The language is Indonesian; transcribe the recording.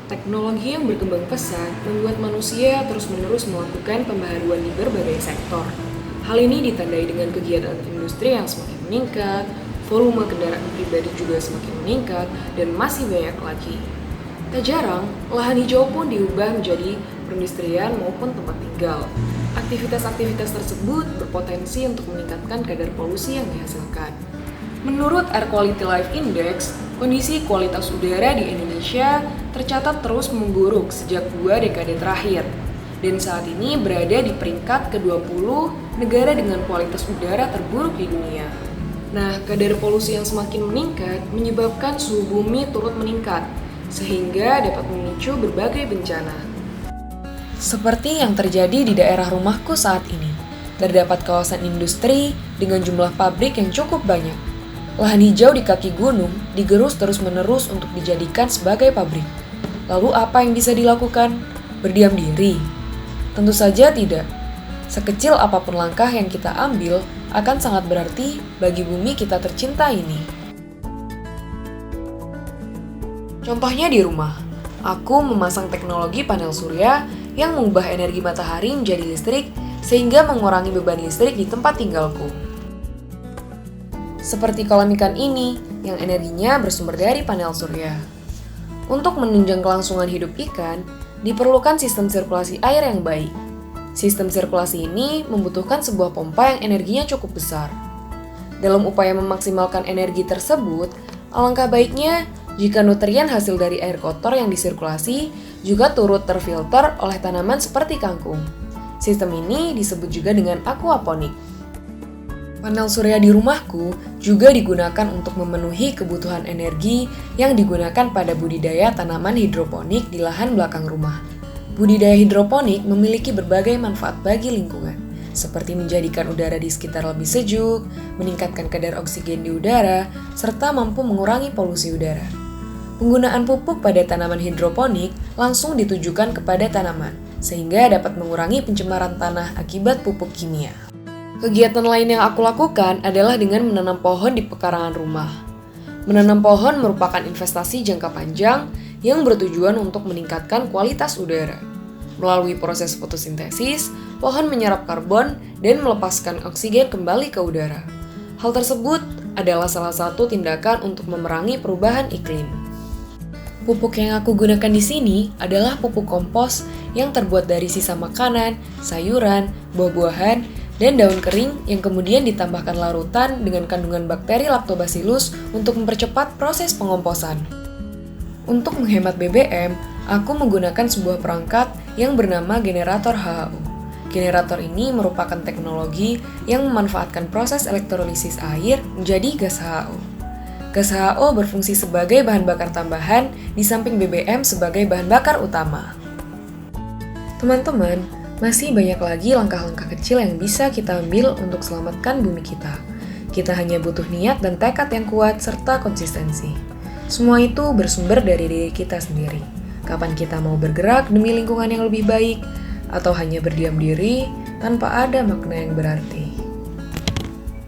Teknologi yang berkembang pesat membuat manusia terus-menerus melakukan pembaharuan di berbagai sektor. Hal ini ditandai dengan kegiatan industri yang semakin meningkat, volume kendaraan pribadi juga semakin meningkat, dan masih banyak lagi. Tak jarang, lahan hijau pun diubah menjadi perindustrian maupun tempat tinggal. Aktivitas-aktivitas tersebut berpotensi untuk meningkatkan kadar polusi yang dihasilkan. Menurut Air Quality Life Index, kondisi kualitas udara di Indonesia tercatat terus memburuk sejak 2 dekade terakhir, dan saat ini berada di peringkat ke-20 negara dengan kualitas udara terburuk di dunia. Nah, kadar polusi yang semakin meningkat menyebabkan suhu bumi turut meningkat, sehingga dapat memicu berbagai bencana. Seperti yang terjadi di daerah rumahku saat ini, terdapat kawasan industri dengan jumlah pabrik yang cukup banyak. Lahan hijau di kaki gunung digerus terus-menerus untuk dijadikan sebagai pabrik. Lalu apa yang bisa dilakukan? Berdiam diri? Tentu saja tidak. Sekecil apapun langkah yang kita ambil akan sangat berarti bagi bumi kita tercinta ini. Contohnya di rumah, aku memasang teknologi panel surya yang mengubah energi matahari menjadi listrik sehingga mengurangi beban listrik di tempat tinggalku. Seperti kolam ikan ini yang energinya bersumber dari panel surya. Untuk menunjang kelangsungan hidup ikan, diperlukan sistem sirkulasi air yang baik. Sistem sirkulasi ini membutuhkan sebuah pompa yang energinya cukup besar. Dalam upaya memaksimalkan energi tersebut, alangkah baiknya jika nutrien hasil dari air kotor yang disirkulasi juga turut terfilter oleh tanaman seperti kangkung. Sistem ini disebut juga dengan aquaponik. Panel surya di rumahku juga digunakan untuk memenuhi kebutuhan energi yang digunakan pada budidaya tanaman hidroponik di lahan belakang rumah. Budidaya hidroponik memiliki berbagai manfaat bagi lingkungan, seperti menjadikan udara di sekitar lebih sejuk, meningkatkan kadar oksigen di udara, serta mampu mengurangi polusi udara. Penggunaan pupuk pada tanaman hidroponik langsung ditujukan kepada tanaman, sehingga dapat mengurangi pencemaran tanah akibat pupuk kimia. Kegiatan lain yang aku lakukan adalah dengan menanam pohon di pekarangan rumah. Menanam pohon merupakan investasi jangka panjang yang bertujuan untuk meningkatkan kualitas udara. Melalui proses fotosintesis, pohon menyerap karbon dan melepaskan oksigen kembali ke udara. Hal tersebut adalah salah satu tindakan untuk memerangi perubahan iklim. Pupuk yang aku gunakan di sini adalah pupuk kompos yang terbuat dari sisa makanan, sayuran, buah-buahan, dan daun kering yang kemudian ditambahkan larutan dengan kandungan bakteri Lactobacillus untuk mempercepat proses pengomposan. Untuk menghemat BBM, aku menggunakan sebuah perangkat yang bernama generator HHU. Generator ini merupakan teknologi yang memanfaatkan proses elektrolisis air menjadi gas HHO. Gas HHO berfungsi sebagai bahan bakar tambahan di samping BBM sebagai bahan bakar utama. Teman-teman, masih banyak lagi langkah-langkah kecil yang bisa kita ambil untuk selamatkan bumi kita. Kita hanya butuh niat dan tekad yang kuat serta konsistensi. Semua itu bersumber dari diri kita sendiri. Kapan kita mau bergerak demi lingkungan yang lebih baik, atau hanya berdiam diri tanpa ada makna yang berarti.